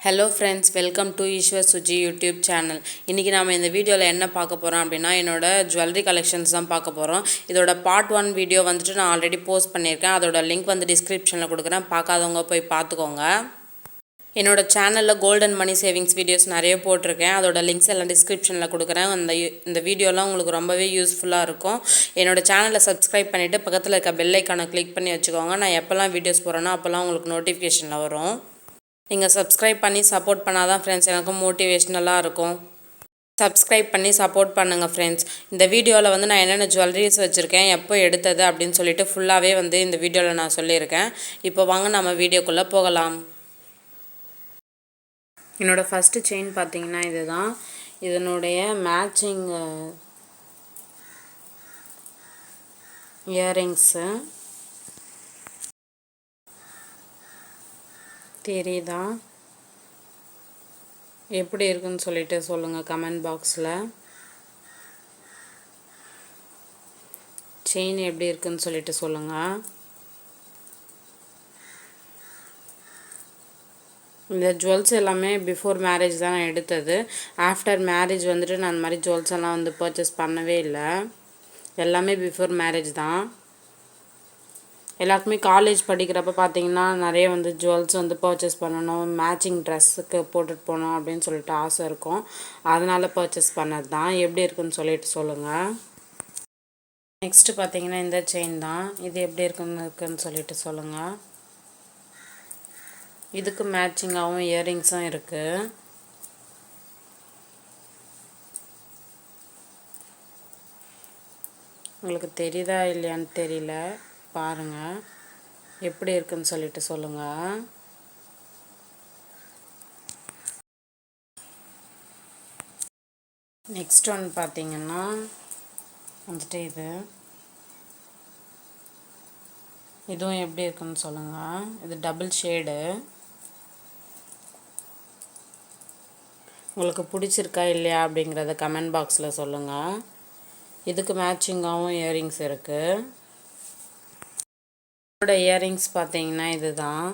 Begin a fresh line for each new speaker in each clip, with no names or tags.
Hello friends, welcome to Eswar Suji YouTube channel. இன்றைக்கி நாம் இந்த வீடியோவில் என்ன பார்க்க போகிறோம் அப்படின்னா, என்னோடய ஜுவல்லரி கலெக்ஷன்ஸ் தான் பார்க்க போகிறோம். இதோட பார்ட் 1 வீடியோ வந்துட்டு நான் ஆல்ரெடி போஸ்ட் பண்ணியிருக்கேன். அதோட லிங்க் வந்து டிஸ்கிரிப்ஷனில் கொடுக்குறேன். பார்க்காதவங்க போய் பார்த்துக்கோங்க. என்னோடய சேனலில் கோல்டன் மணி சேவிங்ஸ் வீடியோஸ் நிறைய போட்டிருக்கேன். அதோட லிங்க்ஸ் எல்லாம் டிஸ்கிரிப்ஷனில் கொடுக்குறேன். இந்த வீடியோலாம் உங்களுக்கு ரொம்பவே யூஸ்ஃபுல்லாக இருக்கும். என்னோடய சேனலை சப்ஸ்கிரைப் பண்ணிவிட்டு பக்கத்தில் இருக்க பெல் ஐக்கானை கிளிக் பண்ணி வச்சுக்கோங்க. நான் எப்போல்லாம் வீடியோஸ் போகிறேனோ அப்போல்லாம் உங்களுக்கு நோட்டிஃபிகேஷனில் வரும். நீங்கள் சப்ஸ்கிரைப் பண்ணி சப்போர்ட் பண்ணால் தான் ஃப்ரெண்ட்ஸ் எனக்கும் மோட்டிவேஷ்னலாக இருக்கும். சப்ஸ்கிரைப் பண்ணி சப்போர்ட் பண்ணுங்கள் ஃப்ரெண்ட்ஸ். இந்த வீடியோவில் வந்து நான் என்னென்ன ஜுவல்லரிஸ் வச்சுருக்கேன், எப்போ எடுத்தது அப்படின்னு சொல்லிட்டு ஃபுல்லாகவே வந்து இந்த வீடியோவில் நான் சொல்லியிருக்கேன். இப்போ வாங்க நம்ம வீடியோக்குள்ளே போகலாம். என்னோடய ஃபஸ்ட்டு செயின் பார்த்தீங்கன்னா இதுதான். இதனுடைய மேட்சிங் இயரிங்ஸு தெரியுதா, எப்படி இருக்குன்னு சொல்லிட்டு சொல்லுங்கள் கமெண்ட் பாக்ஸில். செயின் எப்படி இருக்குன்னு சொல்லிட்டு சொல்லுங்கள். இந்த ஜுவல்ஸ் எல்லாமே பிஃபோர் மேரேஜ் தான் நான் எடுத்தது. ஆஃப்டர் மேரேஜ் வந்துட்டு நான் அந்த மாதிரி ஜுவல்ஸ் எல்லாம் வந்து பர்ச்சேஸ் பண்ணவே இல்லை. எல்லாமே பிஃபோர் மேரேஜ் தான். எல்லாருக்குமே காலேஜ் படிக்கிறப்ப பார்த்தீங்கன்னா நிறைய வந்து ஜுவல்ஸ் வந்து பர்ச்சேஸ் பண்ணணும், மேட்சிங் ட்ரெஸ்ஸுக்கு போட்டுட்டு போகணும் அப்படின்னு சொல்லிட்டு ஆசை இருக்கும். அதனால் பர்ச்சேஸ் பண்ணது தான். எப்படி இருக்குன்னு சொல்லிட்டு சொல்லுங்கள். நெக்ஸ்ட்டு பார்த்தீங்கன்னா இந்த செயின் தான். இது எப்படி இருக்குன்னு சொல்லிட்டு சொல்லுங்கள். இதுக்கு மேட்சிங்காகவும் இயரிங்ஸும் இருக்குது. உங்களுக்கு தெரியுதா இல்லையான்னு தெரியல, பாருங்கள் எப்படி இருக்குன்னு சொல்லிட்டு சொல்லுங்கள். நெக்ஸ்ட் ஒன் பார்த்தீங்கன்னா வந்துட்டு இதுவும் எப்படி இருக்குன்னு சொல்லுங்கள். இது டபுள் ஷேடு. உங்களுக்கு பிடிச்சிருக்கா இல்லையா அப்படிங்கிறத கமெண்ட் பாக்ஸில் சொல்லுங்கள். இதுக்கு மேட்சிங்காகவும் இயரிங்ஸ் இருக்குது. இதோட இயரிங்ஸ் பார்த்தீங்கன்னா இதுதான்,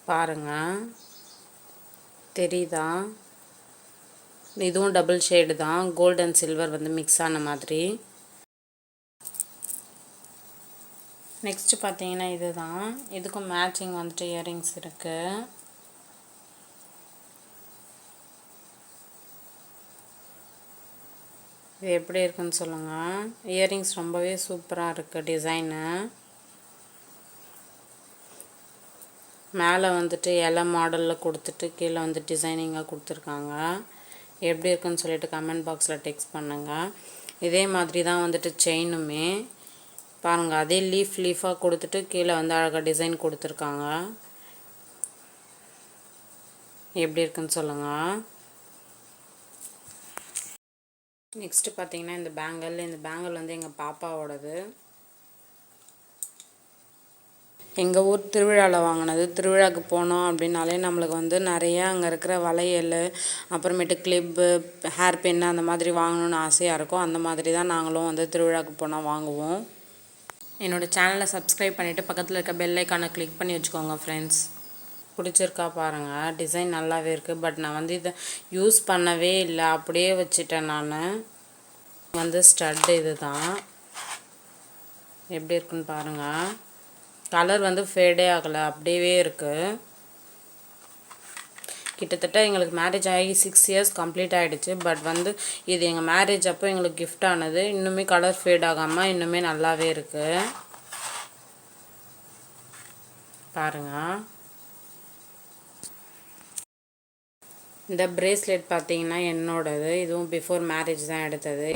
பாருங்கள் தெரியுதா. இதுவும் டபுள் ஷேடு தான். கோல்ட் அண்ட் சில்வர் வந்து மிக்ஸ் ஆன மாதிரி. நெக்ஸ்ட்டு பார்த்தீங்கன்னா இதுதான். இதுக்கும் மேட்சிங் வந்துட்டு இயரிங்ஸ் இருக்குது. இது எப்படி இருக்குன்னு சொல்லுங்கள். இயரிங்ஸ் ரொம்பவே சூப்பராக இருக்குது. டிசைனு மேலே வந்துட்டு இலை மாடலில் கொடுத்துட்டு கீழே வந்து டிசைனிங்காக கொடுத்துருக்காங்க. எப்படி இருக்குன்னு சொல்லிட்டு கமெண்ட் பாக்ஸில் டெக்ஸ்ட் பண்ணுங்கள். இதே மாதிரி தான் வந்துட்டு செயினுமே பாருங்கள். அதே லீஃபாக கொடுத்துட்டு கீழே வந்து அழகாக டிசைன் கொடுத்துருக்காங்க. எப்படி இருக்குன்னு சொல்லுங்கள். நெக்ஸ்ட்டு பார்த்தீங்கன்னா இந்த பேங்கிள் வந்து எங்கள் பாப்பாவோடது. எங்கள் ஊர் திருவிழாவில் வாங்கினது. திருவிழாவுக்கு போனோம் அப்படின்னாலே நம்மளுக்கு வந்து நிறைய அங்கே இருக்கிற வளையல், அப்புறமேட்டு கிளிப்பு, ஹேர் பின் அந்த மாதிரி வாங்கணுன்னு ஆசையாக இருக்கும். அந்த மாதிரி தான் நாங்களும் வந்து திருவிழாவுக்கு போனால் வாங்குவோம். என்னோடய சேனலை சப்ஸ்கிரைப் பண்ணிவிட்டு பக்கத்தில் இருக்க பெல் ஐக்கானை கிளிக் பண்ணி வச்சுக்கோங்க ஃப்ரெண்ட்ஸ். பிடிச்சிருக்கா பாருங்கள். டிசைன் நல்லாவே இருக்குது. பட் நான் வந்து இதை யூஸ் பண்ணவே இல்லை, அப்படியே வச்சுட்டேன். நான் வந்து ஸ்டட்டு இது தான். எப்படி இருக்குன்னு பாருங்கள். கலர் வந்து ஃபேடே ஆகலை, அப்படியே இருக்குது. கிட்டத்தட்ட எங்களுக்கு மேரேஜ் ஆகி 6 இயர்ஸ் கம்ப்ளீட் ஆகிடுச்சு. பட் வந்து இது எங்கள் மேரேஜ் அப்போ எங்களுக்கு கிஃப்ட் ஆனது. இன்னுமே கலர் ஃபேட் ஆகாமல் இன்னுமே நல்லாவே இருக்குது. பாருங்கள். இந்த பிரேஸ்லெட் பார்த்தீங்கன்னா என்னோடது. இதுவும் பிஃபோர் மேரேஜ் தான் எடுத்தது.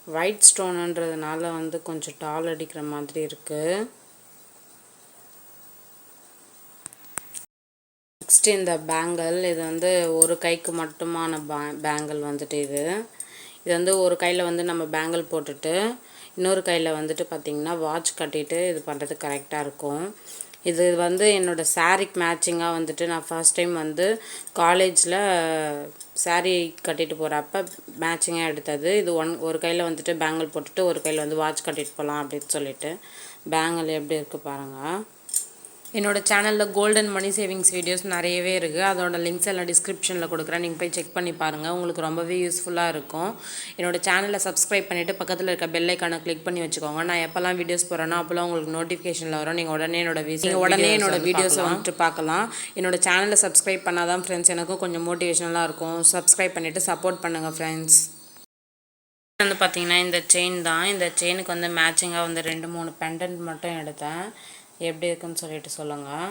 ஒயிட் ஸ்டோனுன்றதுனால வந்து கொஞ்சம் டால் அடிக்கிற மாதிரி இருக்குது. நெக்ஸ்ட் இந்த பேங்கிள். இது வந்து ஒரு கைக்கு மட்டுமான பேங்கிள் வந்துட்டு இது வந்து ஒரு கையில் வந்து நம்ம பேங்கிள் போட்டுட்டு இன்னொரு கையில் வந்துட்டு பார்த்திங்கன்னா வாட்ச் கட்டிட்டு இது பண்ணுறது கரெக்டாக இருக்கும். இது வந்து என்னோடய சாரீக்கு மேட்சிங்காக வந்துட்டு நான் ஃபர்ஸ்ட் டைம் வந்து காலேஜில் சாரீ கட்டிட்டு போகிறப்ப மேட்சிங்காக எடுத்தது. இது ஒரு கையில் வந்துட்டு பேங்கிள் போட்டுட்டு ஒரு கையில் வந்து வாட்ச் கட்டிட்டு போகலாம் அப்படின்னு சொல்லிட்டு. பேங்கிள் எப்படி இருக்குது பாருங்கள். என்னோட சேனலில் கோல்டன் மணி சேவிங்ஸ் வீடியோஸ் நிறையவே இருக்குது. அதோட லிங்க்ஸ் எல்லாம் டிஸ்கிரிப்ஷனில் கொடுக்குறேன். நீங்கள் போய் செக் பண்ணி பாருங்கள். உங்களுக்கு ரொம்பவே யூஸ்ஃபுல்லாக இருக்கும். என்னோட சேனலை சப்ஸ்கிரைப் பண்ணிவிட்டு பக்கத்தில் இருக்க பெல் ஐக்கானை கிளிக் பண்ணி வச்சுக்கோங்க. நான் எப்போல்லாம் வீடியோஸ் போகிறேன்னா அப்போல்லாம் உங்களுக்கு நோட்டிஃபிகேஷனில் வரும். நீங்கள் உடனே என்னோட வீடியோஸை வந்துட்டு பார்க்கலாம். என்னோட சேனலை சப்ஸ்கிரைப் பண்ணாதான் ஃப்ரெண்ட்ஸ் எனக்கும் கொஞ்சம் மோட்டிவேஷனலாக இருக்கும். சப்ஸ்கிரைப் பண்ணிவிட்டு சப்போர்ட் பண்ணுங்கள் ஃப்ரெண்ட்ஸ். வந்து பார்த்திங்கன்னா இந்த செயின் தான். இந்த செயினுக்கு வந்து மேட்சிங்காக வந்து 2-3 பெண்டன்ட் மட்டும் எடுத்தேன். எப்படி இருக்குன்னு சொல்லிட்டு சொல்லுங்கள்.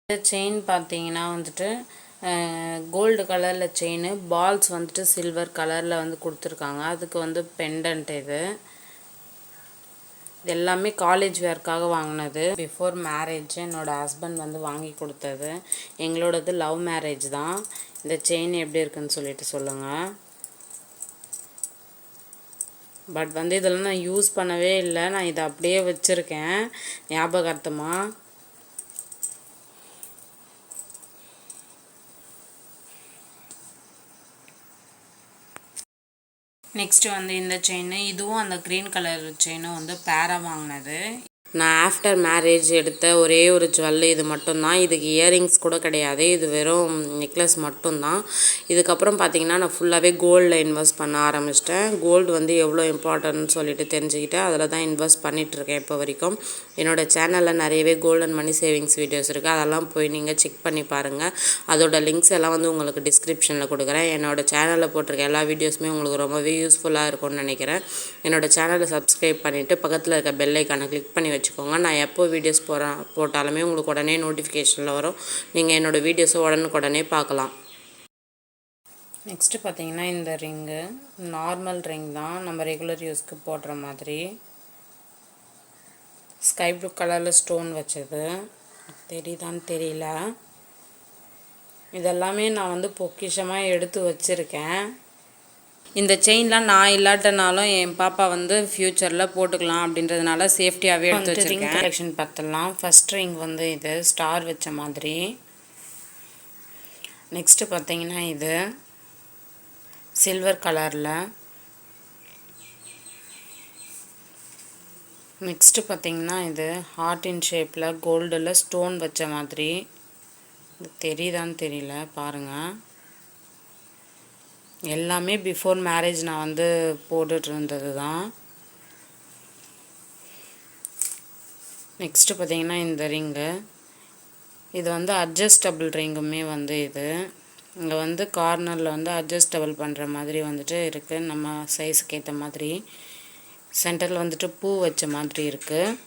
இந்த செயின் பார்த்தீங்கன்னா வந்துட்டு கோல்டு கலரில் செயின், பால்ஸ் வந்துட்டு சில்வர் கலரில் வந்து கொடுத்துருக்காங்க. அதுக்கு வந்து பெண்டன்ட் இது எல்லாமே காலேஜ் வேர்க்காக வாங்கினது. பிஃபோர் மேரேஜ் என்னோடய ஹஸ்பண்ட் வந்து வாங்கி கொடுத்தது. எங்களோடது லவ் மேரேஜ் தான். இந்த செயின் எப்படி இருக்குன்னு சொல்லிட்டு சொல்லுங்கள். பட் வந்து இதெல்லாம் நான் யூஸ் பண்ணவே இல்லை. நான் இதை அப்படியே வச்சுருக்கேன் ஞாபகார்த்தமாக. நெக்ஸ்ட்டு வந்து இந்த செயின், இதுவும் அந்த க்ரீன் கலர் செயினும் வந்து பேராக வாங்கினது. நான் ஆஃப்டர் மேரேஜ் எடுத்த ஒரே ஒரு ஜுவல்லு இது மட்டும்தான். இதுக்கு இயரிங்ஸ் கூட கிடையாது. இது வெறும் நெக்லஸ் மட்டும்தான். இதுக்கப்புறம் பார்த்திங்கன்னா நான் ஃபுல்லாகவே கோல்டில் இன்வெஸ்ட் பண்ண ஆரம்பிச்சிட்டேன். கோல்டு வந்து எவ்வளோ இம்பார்ட்டன்ட்னு சொல்லிட்டு தெரிஞ்சுக்கிட்டேன். அதில் தான் இன்வெஸ்ட் பண்ணிகிட்ருக்கேன் இப்போ வரைக்கும். என்னோடய சேனலில் நிறையவே கோல்டன் மணி சேவிங்ஸ் வீடியோஸ் இருக்குது. அதெல்லாம் போய் நீங்கள் செக் பண்ணி பாருங்கள். அதோட லிங்க்ஸ் எல்லாம் வந்து உங்களுக்கு டிஸ்கிரிப்ஷனில் கொடுக்குறேன். என்னோடய சேனலில் போட்டிருக்க எல்லா வீடியோஸுமே உங்களுக்கு ரொம்பவே யூஸ்ஃபுல்லாக இருக்கும்னு நினைக்கிறேன். என்னோடய சேனலை சப்ஸ்கிரைப் பண்ணிவிட்டு பக்கத்தில் இருக்க பெல் ஐக்கானை கிளிக் பண்ணி வச்சுக்கோங்க. நான் எப்போ வீடியோஸ் போட்டாலுமே உங்களுக்கு உடனே நோட்டிஃபிகேஷனில் வரும். நீங்கள் என்னோடய வீடியோஸை உடனுக்குடனே பார்க்கலாம். நெக்ஸ்ட்டு பார்த்தீங்கன்னா இந்த ரிங்கு நார்மல் ரிங் தான், நம்ம ரெகுலர் யூஸ்க்கு போடுற மாதிரி. ஸ்கை ப்ளூ கலரில் ஸ்டோன் வச்சது, தெரியுதான்னு தெரியல. இதெல்லாமே நான் வந்து பொக்கிஷமாக எடுத்து வச்சுருக்கேன். இந்த செயின்லாம் நான் இல்லாட்டனாலும் என் பாப்பா வந்து ஃப்யூச்சரில் போட்டுக்கலாம் அப்படின்றதுனால சேஃப்டியாகவே எடுத்து வச்சுருக்கேன். கலெக்ஷன் பார்த்துடலாம். ஃபஸ்ட் ரிங் வந்து இது ஸ்டார் வச்ச மாதிரி. நெக்ஸ்ட்டு பார்த்தீங்கன்னா இது சில்வர் கலரில். நெக்ஸ்ட்டு பார்த்தீங்கன்னா இது ஹார்ட் இன் ஷேப்பில் கோல்டில் ஸ்டோன் வச்ச மாதிரி. இது தெரியுதான்னு தெரியல, பாருங்கள். எல்லாமே பிஃபோர் மேரேஜ் நான் வந்து போட்டுட்டு இருந்தது தான். நெக்ஸ்ட்டு பார்த்தீங்கன்னா இந்த ரிங்கு, இது வந்து அட்ஜஸ்டபிள் ரிங்குமே வந்து இது. இங்கே வந்து கார்னரில் வந்து அட்ஜஸ்டபிள் பண்ணுற மாதிரி வந்துட்டு இருக்குது, நம்ம சைஸுக்கு ஏற்ற மாதிரி. சென்டரில் வந்துட்டு பூ வச்ச மாதிரி இருக்குது.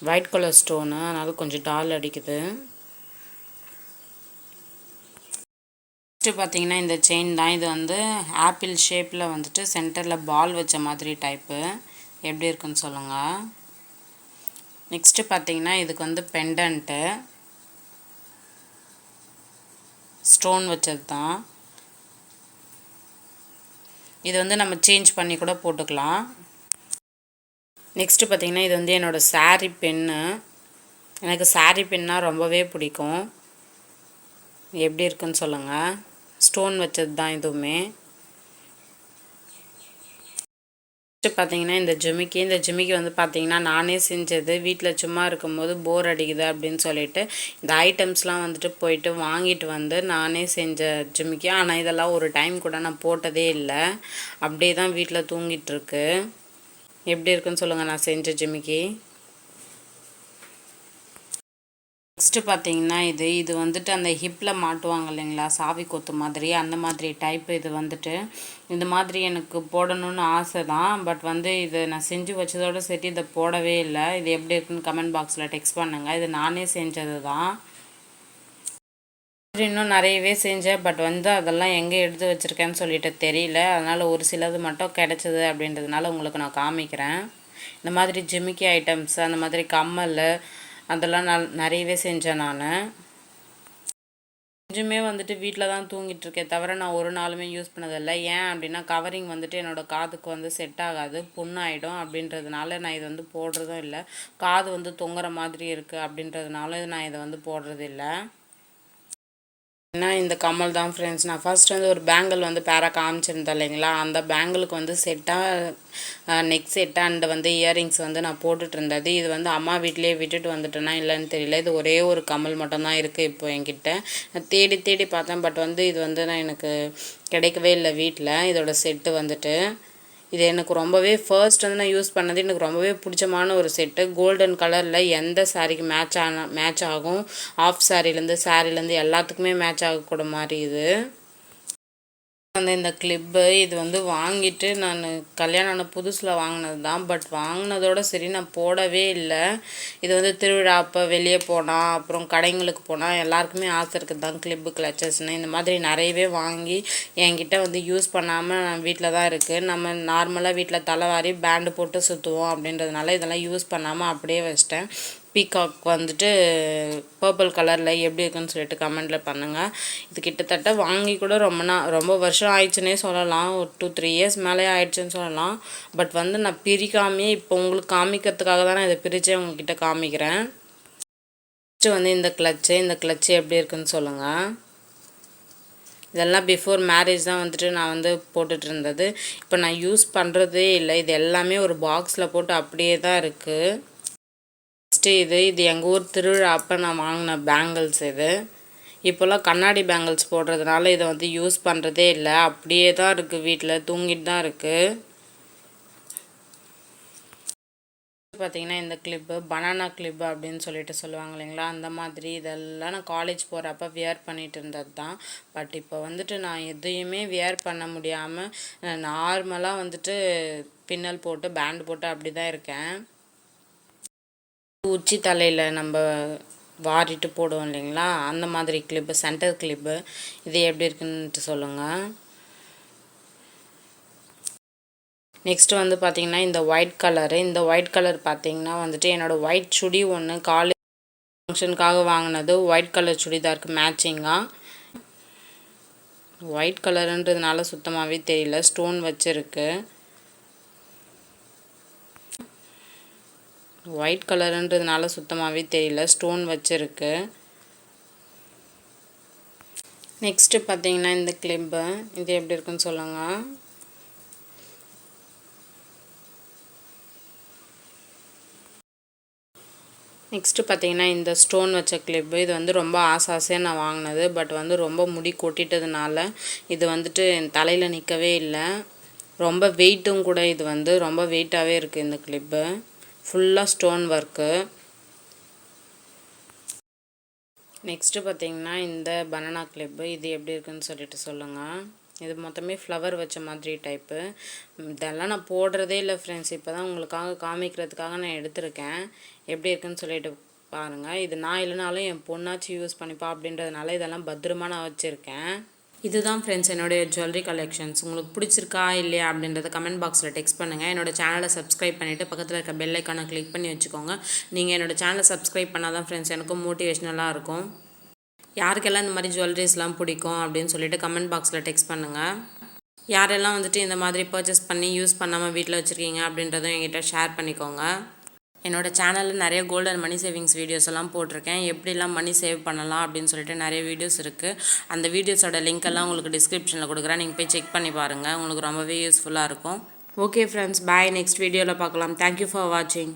ஒயிட் கலர் ஸ்டோனு, அதனால் கொஞ்சம் டால் அடிக்குது. நெக்ஸ்ட்டு பார்த்தீங்கன்னா இந்த செயின் தான். இது வந்து ஆப்பிள் ஷேப்பில் வந்துட்டு சென்டரில் பால் வச்ச மாதிரி டைப்பு. எப்படி இருக்குன்னு சொல்லுங்கள். நெக்ஸ்ட்டு பார்த்தீங்கன்னா இதுக்கு வந்து பெண்டன்ட்டு ஸ்டோன் வச்சது தான். இது வந்து நம்ம சேஞ்ச் பண்ணி கூட போட்டுக்கலாம். நெக்ஸ்ட்டு பார்த்தீங்கன்னா இது வந்து என்னோடய சாரீ பென்னு. எனக்கு சாரீ பென்னால் ரொம்பவே பிடிக்கும். எப்படி இருக்குன்னு சொல்லுங்கள். ஸ்டோன் வச்சது தான் இதுவுமே. நெக்ஸ்ட்டு பார்த்தீங்கன்னா இந்த ஜிமிக்கி வந்து பார்த்தீங்கன்னா நானே செஞ்சது. வீட்டில் சும்மா இருக்கும்போது போர் அடிக்குது அப்படின்னு சொல்லிட்டு இந்த ஐட்டம்ஸ்லாம் வந்துட்டு போயிட்டு வாங்கிட்டு வந்து நானே செஞ்ச ஜிமிக்கி. ஆனால் இதெல்லாம் ஒரு டைம் கூட நான் போட்டதே இல்லை, அப்படியே தான் வீட்டில் தூங்கிட்டுருக்கு. எப்படி இருக்குன்னு சொல்லுங்கள் நான் செஞ்ச ஜிமிக்கி. நெக்ஸ்ட்டு பார்த்தீங்கன்னா இது வந்துட்டு அந்த ஹிப்பில் மாட்டுவாங்க இல்லைங்களா, சாவி கொத்து மாதிரி, அந்த மாதிரி டைப்பு. இது வந்துட்டு இந்த மாதிரி எனக்கு போடணும்னு ஆசை தான். பட் வந்து இது நான் செஞ்சு வச்சதோடு சரி இதை போடவே இல்லை. இது எப்படி இருக்குன்னு கமெண்ட் பாக்ஸில் டெக்ஸ்ட் பண்ணுங்கள். இது நானே செஞ்சது தான். இன்னும் நிறையவே செஞ்சேன். பட் வந்து அதெல்லாம் எங்கே எடுத்து வச்சுருக்கேன்னு சொல்லிட்டு தெரியல. அதனால் ஒரு சிலது மட்டும் கிடச்சிது அப்படின்றதுனால உங்களுக்கு நான் காமிக்கிறேன். இந்த மாதிரி ஜிமிக்கி ஐட்டம்ஸ், அந்த மாதிரி கம்மல், அதெல்லாம் நிறையவே செஞ்சேன் நான். கொஞ்சமே வந்துட்டு வீட்டில் தான் தூங்கிட்டுருக்கேன் தவிர நான் ஒரு நாளுமே யூஸ் பண்ணதில்லை. ஏன் அப்படின்னா கவரிங் வந்துட்டு என்னோடய காதுக்கு வந்து செட் ஆகாது, புண்ணாயிடும் அப்படின்றதுனால நான் இது வந்து போடுறதும் இல்லை. காது வந்து தொங்குற மாதிரி இருக்குது அப்படின்றதுனால நான் இதை வந்து போடுறதில்லை. ஏன்னா இந்த கம்மல் தான் ஃப்ரெண்ட்ஸ். நான் ஃபர்ஸ்ட் வந்து ஒரு பேங்கிள் வந்து பேராக காமிச்சிருந்தேன் இல்லைங்களா, அந்த பேங்கிளுக்கு வந்து செட்டாக நெக் செட்டாக அண்ட் வந்து இயரிங்ஸ் வந்து நான் போட்டுட்டு இருந்தது. இது வந்து அம்மா வீட்டிலேயே விட்டுட்டு வந்துட்டேன்னா இல்லைன்னு தெரியல. இது ஒரே ஒரு கம்மல் மட்டும்தான் இருக்குது இப்போ என்கிட்ட. நான் தேடி தேடி பார்த்தேன், பட் வந்து இது வந்து நான் எனக்கு கிடைக்கவே இல்லை வீட்டில். இதோட செட்டு வந்துட்டு இது எனக்கு ரொம்பவே ஃபர்ஸ்ட் வந்து நான் யூஸ் பண்ணது எனக்கு ரொம்பவே பிடிச்சமான ஒரு செட்டு. கோல்டன் கலரில் எந்த சாரீக்கு மேட்ச் ஆகும். ஆஃப் சாரீலேருந்து எல்லாத்துக்குமே மேட்ச் ஆகக்கூட மாதிரி இது வந்து இந்த கிளிப்பு. இது வந்து வாங்கிட்டு நான் கல்யாணம் ஆன புதுசில் வாங்கினது தான். பட் வாங்கினதோட சரி நான் போடவே இல்லை. இது வந்து திருவிழா அப்போ வெளியே போனால் அப்புறம் கடைங்களுக்கு போனால் எல்லாருக்குமே ஆசை இருக்குது தான் கிளிப்பு கிளச்சஸ்ன்னு. இந்த மாதிரி நிறையவே வாங்கி என்கிட்ட வந்து யூஸ் பண்ணாமல் நான் வீட்டில் தான் இருக்குது. நம்ம நார்மலாக வீட்டில் தலைவாரி பேண்டு போட்டு சுற்றுவோம் அப்படின்றதுனால இதெல்லாம் யூஸ் பண்ணாமல் அப்படியே வச்சிட்டேன். பீகாக் வந்துட்டு பர்பிள் கலரில் எப்படி இருக்குன்னு சொல்லிட்டு கமெண்டில் பண்ணுங்கள். இது கிட்டத்தட்ட வாங்கி கூட ரொம்ப வருஷம் ஆயிடுச்சுன்னே சொல்லலாம். ஒரு 2-3 இயர்ஸ் மேலே ஆயிடுச்சுன்னு சொல்லலாம். பட் வந்து நான் பிரிக்காமே இப்போ உங்களுக்கு காமிக்கிறதுக்காக தான் நான் இதை பிரித்தே உங்ககிட்ட காமிக்கிறேன். ஃபஸ்ட்டு வந்து இந்த கிளச்சு எப்படி இருக்குன்னு சொல்லுங்கள். இதெல்லாம் பிஃபோர் மேரேஜ் தான் வந்துட்டு நான் வந்து போட்டுட்டு இருந்தது. இப்போ நான் யூஸ் பண்ணுறதே இல்லை. இது எல்லாமே ஒரு பாக்ஸில் போட்டு அப்படியே தான் இருக்குது. இது எங்கள் ஊர் திருவிழா அப்போ நான் வாங்கின பேங்கிள்ஸ். இது இப்போல்லாம் கண்ணாடி பேங்கிள்ஸ் போடுறதுனால இதை வந்து யூஸ் பண்ணுறதே இல்லை. அப்படியே தான் இருக்குது, வீட்டில் தூங்கிட்டு தான் இருக்குது. பார்த்திங்கன்னா இந்த கிளிப்பு பனானா கிளிப்பு அப்படின்னு சொல்லிட்டு சொல்லுவாங்க இல்லைங்களா, அந்த மாதிரி இதெல்லாம் நான் காலேஜ் போகிறப்ப வியர் பண்ணிட்டு இருந்தது தான். பட் இப்போ வந்துட்டு நான் எதையுமே வியர் பண்ண முடியாமல் நார்மலாக வந்துட்டு பின்னல் போட்டு பேண்ட் போட்டு அப்படி தான் இருக்கேன். உச்சி தலையில் நம்ம வாரிட்டு போடுவோம் இல்லைங்களா, அந்த மாதிரி கிளிப்பு, சென்டர் கிளிப்பு. இது எப்படி இருக்குன்ட்டு சொல்லுங்கள். நெக்ஸ்ட்டு வந்து பார்த்திங்கன்னா இந்த ஒயிட் கலர் பார்த்திங்கன்னா வந்துட்டு என்னோடய ஒயிட் சுடி ஒன்று காலேஜ் ஃபங்க்ஷனுக்காக வாங்கினது. ஒயிட் கலர் சுடிதாருக்கு மேட்சிங்காக. ஒயிட் கலருன்றதுனால சுத்தமாகவே தெரியல, ஸ்டோன் வச்சுருக்கு. ஒயிட் கலருன்றதுனால சுத்தமாகவே தெரியல, ஸ்டோன் வச்சுருக்கு. நெக்ஸ்ட்டு பார்த்தீங்கன்னா இந்த கிளிப்பு. இது எப்படி இருக்குன்னு சொல்லுங்கள். நெக்ஸ்ட்டு பார்த்தீங்கன்னா இந்த ஸ்டோன் வச்ச கிளிப்பு. இது வந்து ரொம்ப ஆசையாக நான் வாங்கினது. பட் வந்து ரொம்ப முடி கொட்டிட்டதுனால இது வந்துட்டு என் தலையில் நிற்கவே இல்லை. ரொம்ப வெயிட்டும் கூட. இது வந்து ரொம்ப வெயிட்டாகவே இருக்குது இந்த கிளிப்பு. ஃபுல்லாக ஸ்டோன் ஒர்க்கு. நெக்ஸ்ட்டு பார்த்திங்கன்னா இந்த பனானா கிளிப்பு. இது எப்படி இருக்குன்னு சொல்லிட்டு சொல்லுங்கள். இது மொத்தமே ஃப்ளவர் வச்ச மாதிரி டைப்பு. இதெல்லாம் நான் போடுறதே இல்லை ஃப்ரெண்ட்ஸ். இப்போ தான் உங்களுக்காக காமிக்கிறதுக்காக நான் எடுத்திருக்கேன். எப்படி இருக்குன்னு சொல்லிட்டு பாருங்கள். இது நான் இல்லைனாலும் என் பொண்ணாச்சும் யூஸ் பண்ணிப்பா அப்படின்றதுனால இதெல்லாம் பத்திரமா நான் வச்சுருக்கேன். இதுதான் ஃப்ரெண்ட்ஸ் என்னுடைய ஜுவல்லரி கலெக்ஷன்ஸ். உங்களுக்கு பிடிச்சிருக்கா இல்லையா அப்படின்றத கமெண்ட் பாக்ஸில் டெக்ஸ்ட் பண்ணுங்கள். என்னோடய சேனலை சப்ஸ்கிரைப் பண்ணிவிட்டு பக்கத்தில் இருக்க பெல் ஐக்கானை கிளிக் பண்ணி வச்சுக்கோங்க. நீங்கள் என்னோடய சேனலை சப்ஸ்கிரைப் பண்ணால் தான் ஃப்ரெண்ட்ஸ் எனக்கும் மோட்டிவேஷ்னலாக இருக்கும். யாருக்கெல்லாம் இந்த மாதிரி ஜுவல்லரிஸ்லாம் பிடிக்கும் அப்படின்னு சொல்லிட்டு கமெண்ட் பாக்ஸில் டெக்ஸ்ட் பண்ணுங்கள். யாரெல்லாம் வந்துட்டு இந்த மாதிரி பர்ச்சேஸ் பண்ணி யூஸ் பண்ணாமல் வீட்டில் வச்சுருக்கீங்க அப்படின்றதும் என்கிட்ட ஷேர் பண்ணிக்கோங்க. என்னோடய சேனலில் நிறைய கோல்டன் மணி சேவிங்ஸ் வீடியோஸ் எல்லாம் போட்டிருக்கேன். எப்படிலாம் மணி சேவ் பண்ணலாம் அப்படின்னு சொல்லிட்டு நிறைய வீடியோஸ் இருக்குது. அந்த வீடியோஸோட லிங்க் எல்லாம் உங்களுக்கு டிஸ்கிரிப்ஷனில் கொடுக்குறேன். நீங்கள் போய் செக் பண்ணி பாருங்கள். உங்களுக்கு ரொம்பவே யூஸ்ஃபுல்லாக இருக்கும். ஓகே ஃப்ரெண்ட்ஸ், பாய். நெக்ஸ்ட் வீடியோவில் பார்க்கலாம். தேங்க்யூ ஃபார் வாட்சிங்.